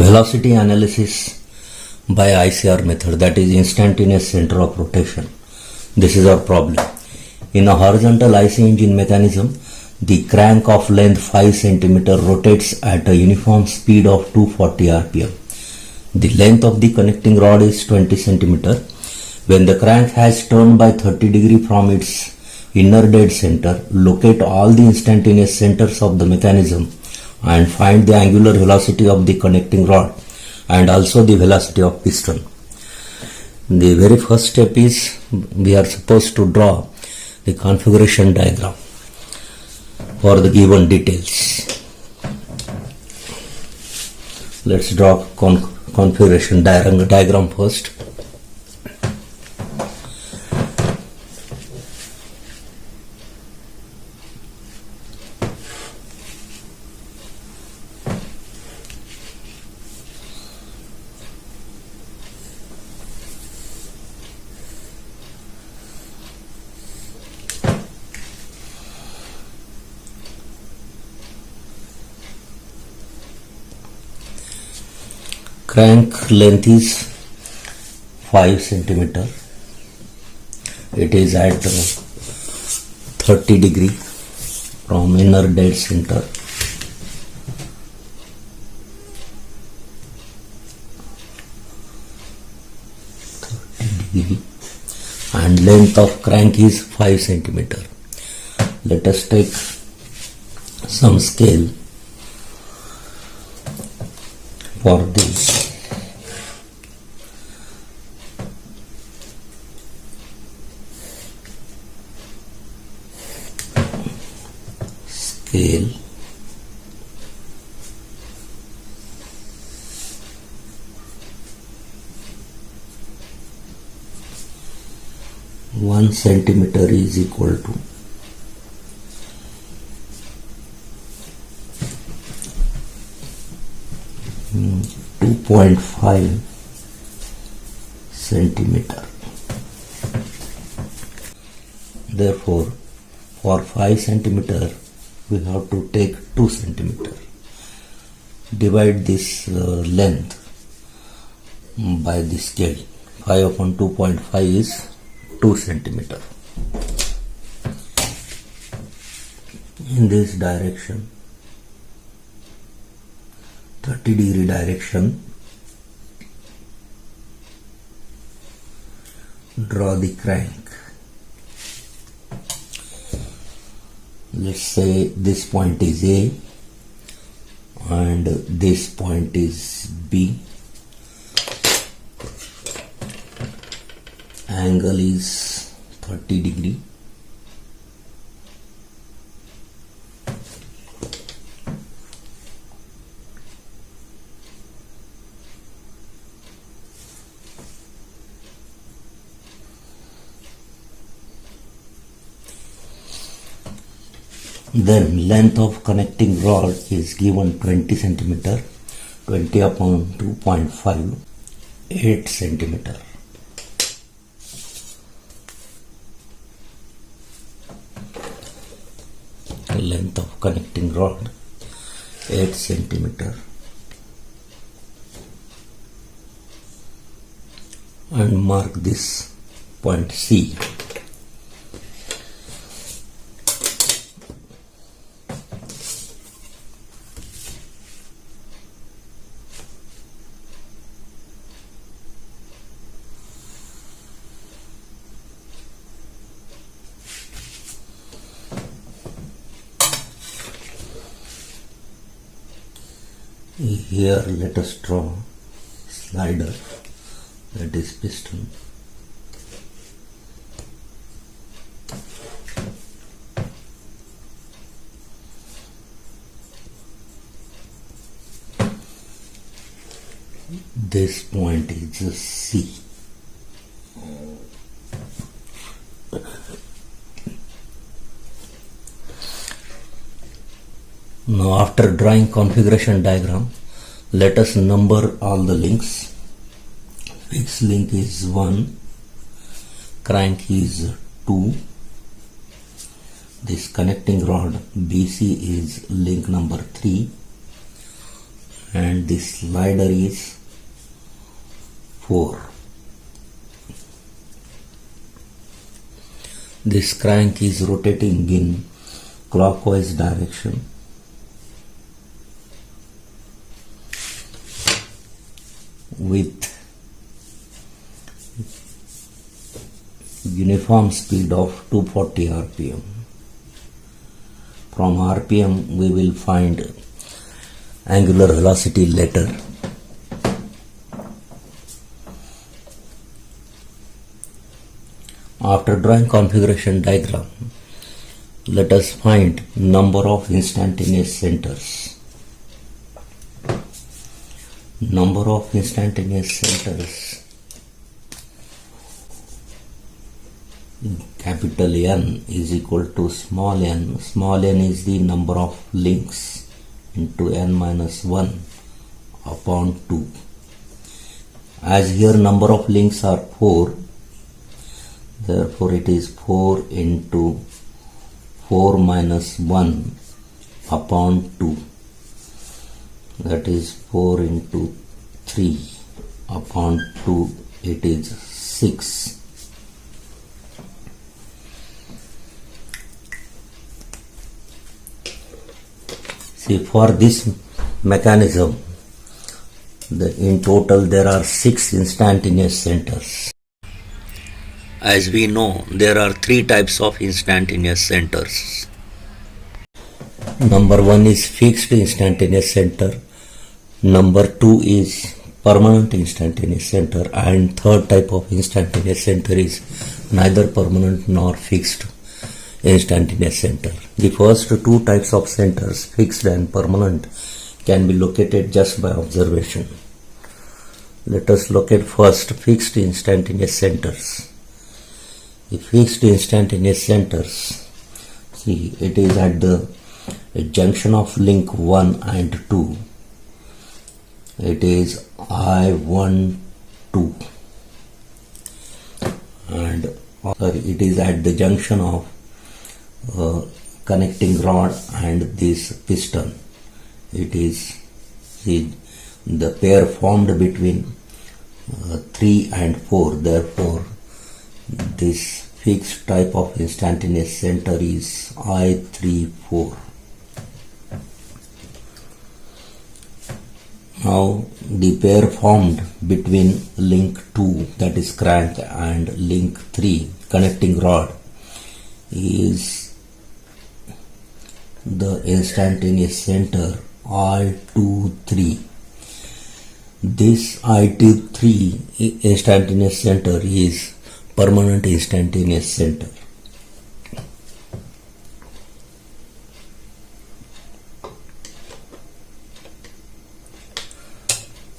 velocity analysis by ICR method, that is instantaneous center of rotation. This is our problem. In a horizontal IC engine mechanism, the crank of length 5 cm rotates at a uniform speed of 240 rpm. The length of the connecting rod is 20 cm. When the crank has turned by 30 degree from its inner dead center, locate all the instantaneous centers of the mechanism and find the angular velocity of the connecting rod and also the velocity of piston. The very first step is we are supposed to draw the configuration diagram for the given details. Let's draw configuration diagram first. Crank length is 5 cm. It is at 30 degree from inner dead center. And length of crank is 5 cm. Let us take some scale for this. Scale 1 centimeter is equal to 2.5 centimeter. Therefore, for 5 centimeter we have to take 2 centimeter. Divide this length by the scale. 5 upon 2.5 is 2 centimeter. In this direction, 30 degree direction, draw the crank. Let's say this point is A and this point is B. Angle is 30 degree. Then length of connecting rod is given 20 centimeter. 20 upon 2.5, 8 centimeter. Length of connecting rod 8 centimeter. And mark this point C. Here let us draw slider, that is piston. This point is C. Now after drawing configuration diagram, let us number all the links. Fixed link is 1, crank is 2, this connecting rod BC is link number 3, and the slider is 4. This crank is rotating in clockwise direction. With uniform speed of 240 rpm. From rpm we will find angular velocity later. After drawing configuration diagram, let us find number of instantaneous centers. Number of instantaneous centers, capital N is equal to small n. Small n is the number of links into n minus 1 upon 2. As here number of links are 4, therefore it is 4 into 4 minus 1 upon 2. That is 4 into 3 upon 2, it is 6. See, for this mechanism, in total there are 6 instantaneous centers. As we know, there are 3 types of instantaneous centers. Number 1 is fixed instantaneous center, number 2 is permanent instantaneous center, and third type of instantaneous center is neither permanent nor fixed instantaneous center. The first 2 types of centers, fixed and permanent, can be located just by observation. Let us locate first fixed instantaneous centers. The fixed instantaneous centers, see, it is at the junction of link 1 and 2. It is I1, 2, and it is at the junction of connecting rod and this piston. It is, see, the pair formed between 3 and 4. Therefore, this fixed type of instantaneous center is I3, 4. Now the pair formed between link 2, that is crank, and link 3, connecting rod, is the instantaneous center I2, 3. This I2, 3 instantaneous center is permanent instantaneous center.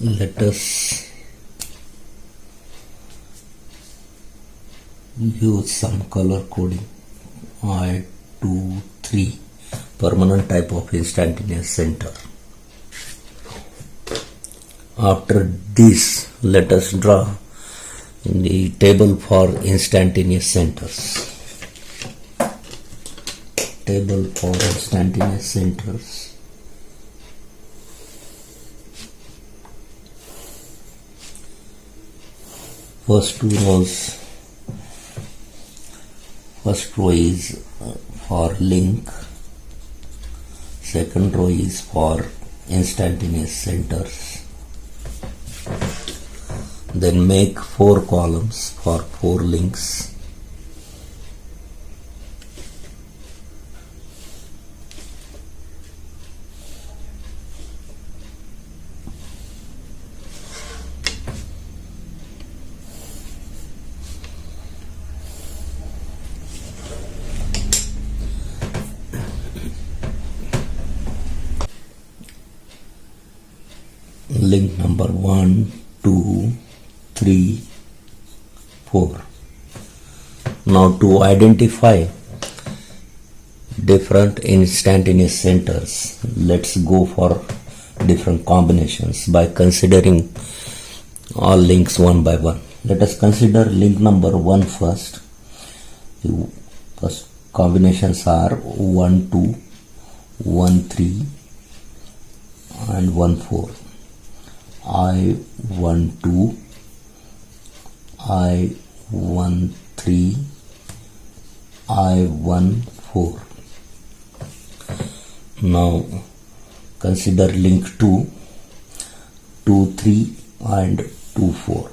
Let us use some color coding. I2, 3, permanent type of instantaneous center. After this, let us draw the table for instantaneous centers. Table for instantaneous centers. First row is for link, second row is for instantaneous centers. Then make 4 columns for 4 links. Link number 1, 2, 3, 4. Now to identify different instantaneous centers, let's go for different combinations by considering all links one by one. Let us consider link number 1 first. The first combinations are 1, 2, 1, 3 and 1, 4. I12, I13, I14. Now consider link 2, 2, 3 and 2, 4.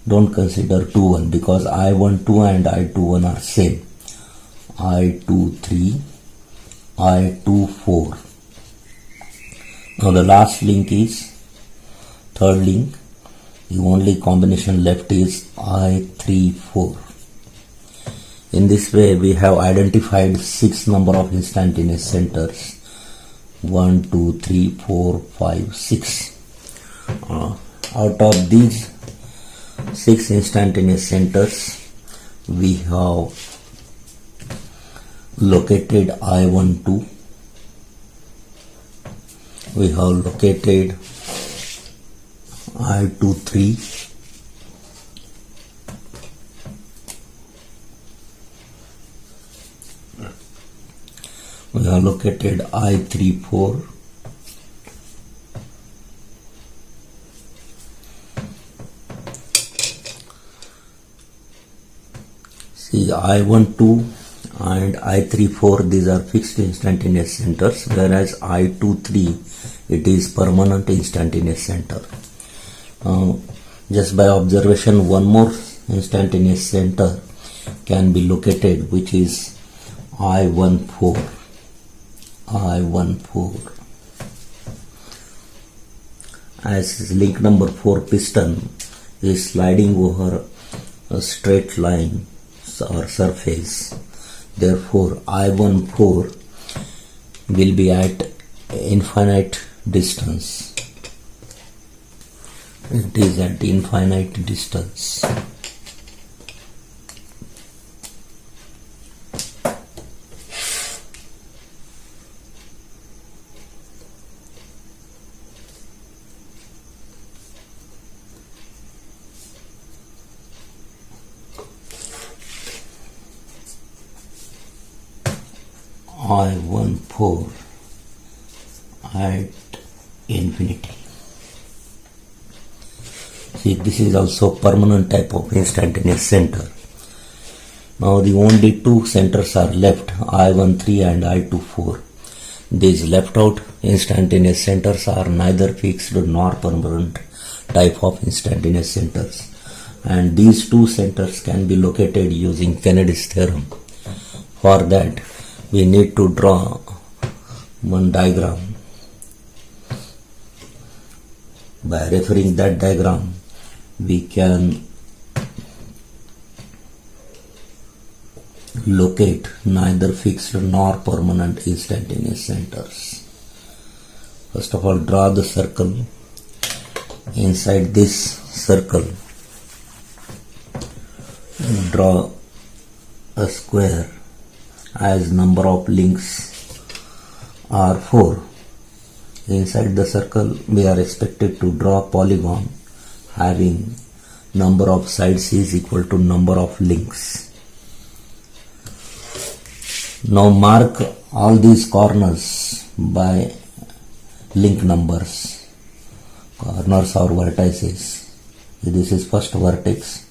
Don't consider 2, 1 because I12 and I21 are same. I23, I24. Now the last link is third link. The only combination left is I34. In this way we have identified 6 number of instantaneous centers. 1, 2, 3, 4, 5, 6. Out of these 6 instantaneous centers, we have located I12, we have located I23, we have located I34, see I12 and I34, these are fixed instantaneous centers, whereas I23 it is permanent instantaneous center. Just by observation, one more instantaneous center can be located, which is I14. As link number 4 piston is sliding over a straight line or surface, therefore I14 will be at infinite distance. It is at infinite distance. I14 at infinity. See, this is also permanent type of instantaneous center. Now the only 2 centers are left, I13 and I24. These left out instantaneous centers are neither fixed nor permanent type of instantaneous centers, and these 2 centers can be located using Kennedy's theorem. For that we need to draw one diagram. By referring that diagram, we can locate neither fixed nor permanent instantaneous centers. First of all, draw the circle. Inside this circle, draw a square as number of links are 4. Inside the circle we are expected to draw a polygon having number of sides is equal to number of links. Now mark all these corners by link numbers, corners or vertices. This is first vertex.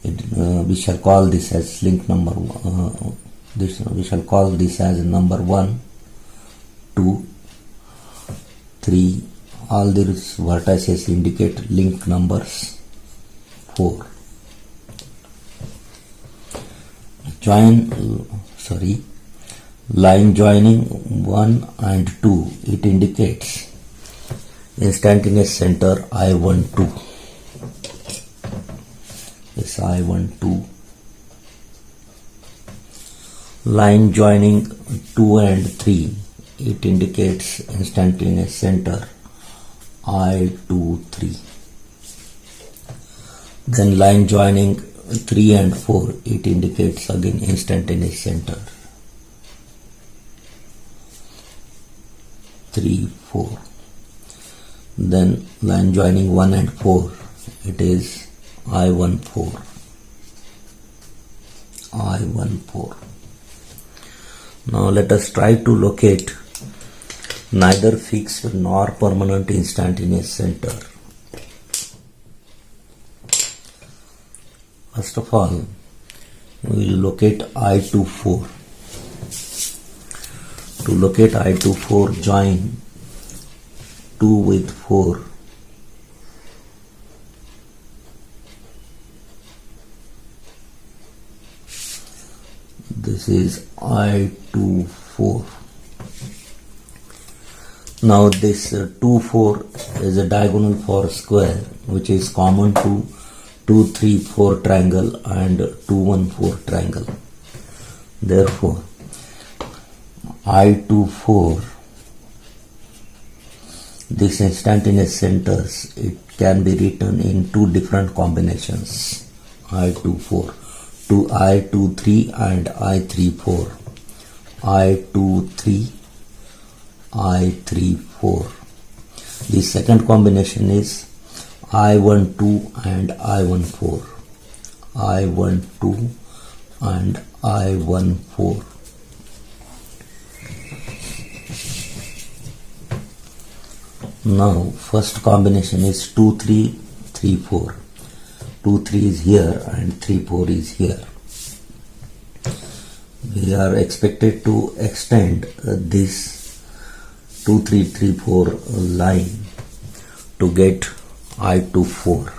We shall call this as link number we shall call this as number 1, 2, 3. All these vertices indicate link numbers 4. Line joining 1 and 2, it indicates instantaneous center I12. This I12. Line joining 2 and 3, it indicates instantaneous center I23. Then line joining 3 and 4, it indicates again instantaneous center 3, 4. Then line joining 1 and 4, it is I14. Now let us try to locate neither fixed nor permanent instantaneous center. First of all, we will locate I24. To locate I24, join 2 with 4. This is I24. Now this 2, 4 is a diagonal for square which is common to 2, 3, 4 triangle and 2, 1, 4 triangle. Therefore, I24, this instantaneous centers, it can be written in 2 different combinations. I24, to I23 and I34. I23, I34. The second combination is I12 and I14. I12 and I14. Now first combination is 2, 3, 3, 4. 2, 3 is here and 3, 4 is here. We are expected to extend this 2, 3, 3, 4 line to get I24.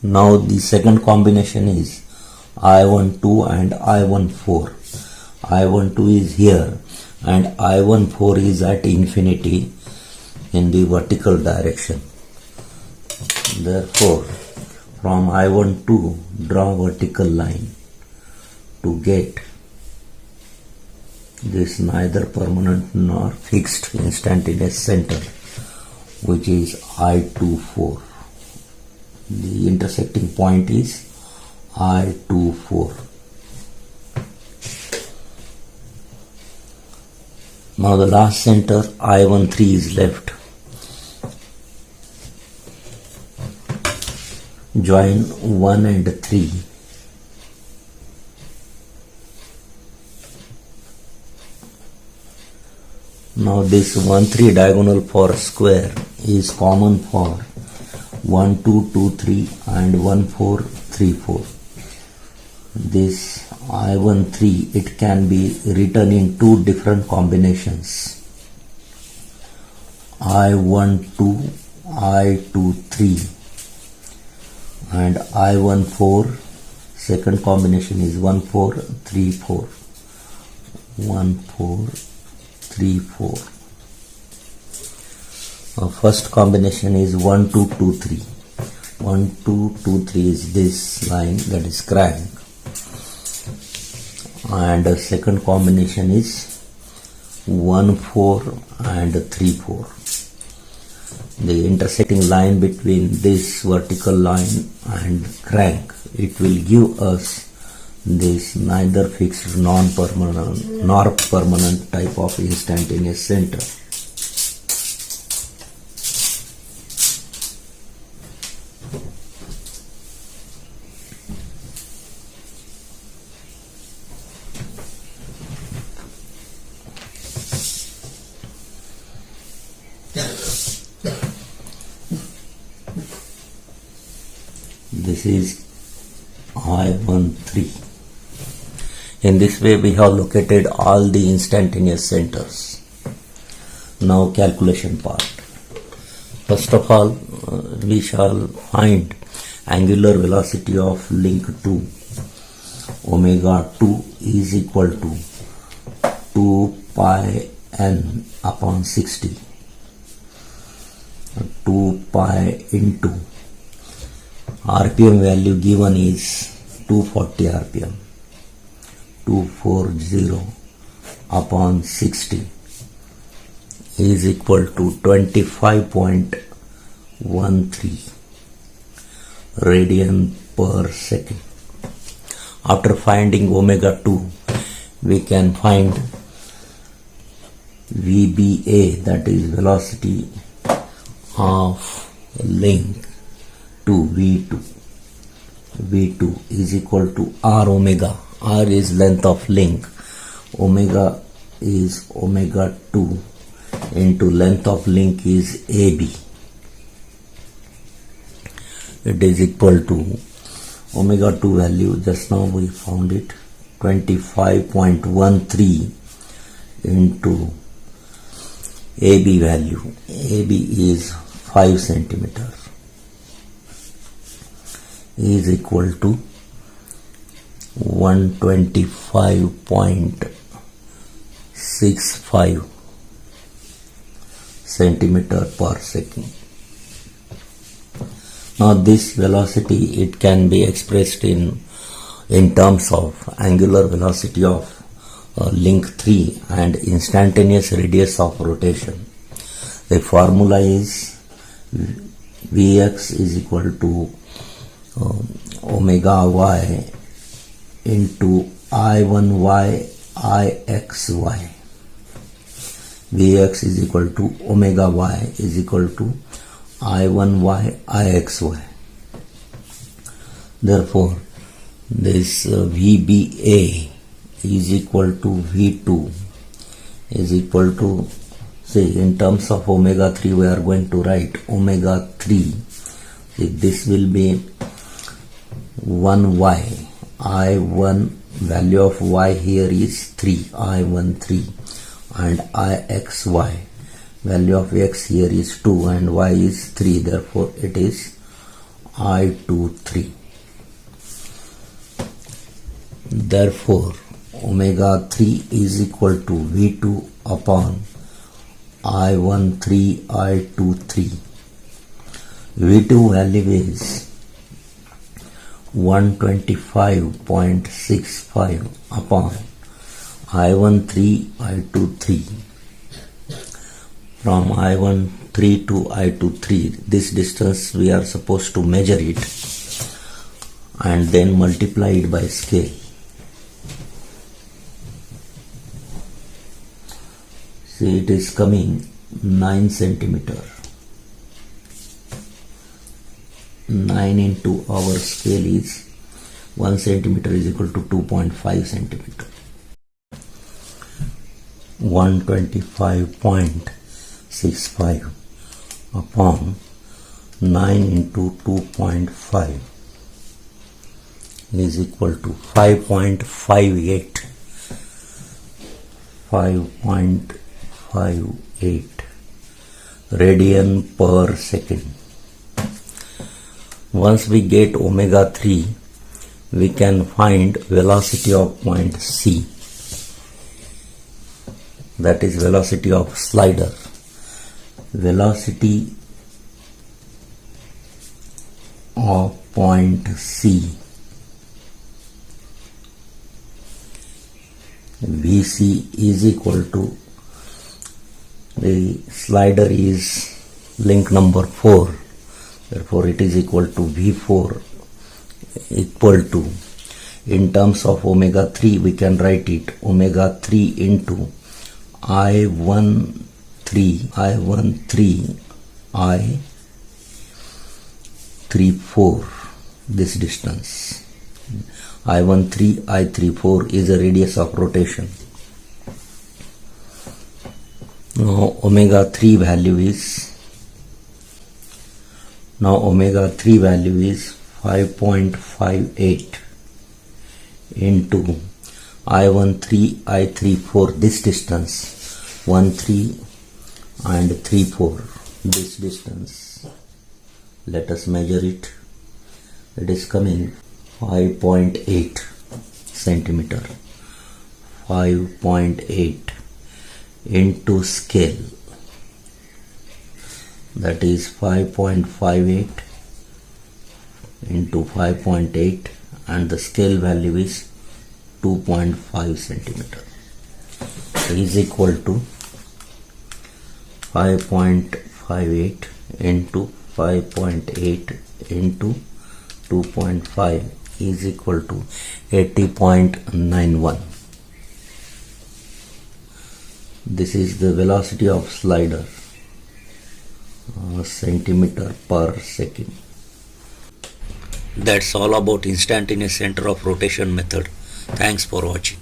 Now the second combination is I12 and I14. I12 is here and I14 is at infinity in the vertical direction. Therefore, from I12 draw vertical line to get this neither permanent nor fixed instantaneous center, which is I24. The intersecting point is I24. Now the last center I13 is left. Join 1 and 3. Now this 1, 3 diagonal for square is common for 1, 2, 2, 3 and 1, 4, 3, 4. This I13, it can be written in 2 different combinations. I12, I23 and I14. Second combination is 1, 4, 3, 4. 1, 4, 3, 4. First combination is 1, 2, 2, 3. 1, 2, 2, 3 is this line, that is crank. And second combination is 1, 4 and 3, 4. The intersecting line between this vertical line and crank, it will give us this neither fixed nor permanent type of instantaneous center. This is I13. In this way we have located all the instantaneous centers. Now calculation part. First of all, we shall find angular velocity of link 2. Omega 2 is equal to 2 pi n upon 60. 2 pi into RPM value given is 240 RPM. 240 upon 60 is equal to 25.13 radian per second. After finding omega 2, we can find VBA, that is velocity of link, V2 is equal to R omega. R is length of link. Omega is omega 2 into length of link is AB. It is equal to omega 2 value, just now we found it, 25.13 into AB value. AB is 5 centimeter is equal to 125.65 centimeter per second. Now this velocity, it can be expressed in terms of angular velocity of link 3 and instantaneous radius of rotation. The formula is Vx is equal to omega y into I1y Ixy. Vx is equal to omega y is equal to I1y Ixy. Therefore, this VBA is equal to V2 is equal to, say, in terms of omega 3 we are going to write omega 3. This will be 1y. I1 value of y here is 3, I1 3, and Ixy value of x here is 2 and y is 3, therefore it is I2 3. Therefore omega 3 is equal to V2 upon I1 3 I2 3. V2 value is 125.65 upon I1 3 I2 3. From I1 3 to I2 3, this distance we are supposed to measure it and then multiply it by scale. See, it is coming 9 centimeter. 9 into our scale is 1 centimeter is equal to 2.5 centimeter. 125.65 upon 9 into 2.5 is equal to 5.58. 5.58 radian per second. Once we get omega 3, we can find velocity of point C, that is velocity of slider. Velocity of point C, Vc is equal to, the slider is link number 4, therefore it is equal to V4 equal to, in terms of omega 3 we can write it omega 3 into I1 3 I 3 4, this distance. I1 3 I 3 4 is a radius of rotation. Now omega 3 value is 5.58 into I1 3 I 3 4, this distance, 1 3 and 3 4, this distance, let us measure it. It is coming 5.8 centimeter. 5.8 into scale, that is 5.58 into 5.8, and the scale value is 2.5 centimeter, is equal to 5.58 into 5.8 into 2.5 is equal to 80.91. This is the velocity of slider, centimeter per second. That's all about instantaneous center of rotation method. Thanks for watching.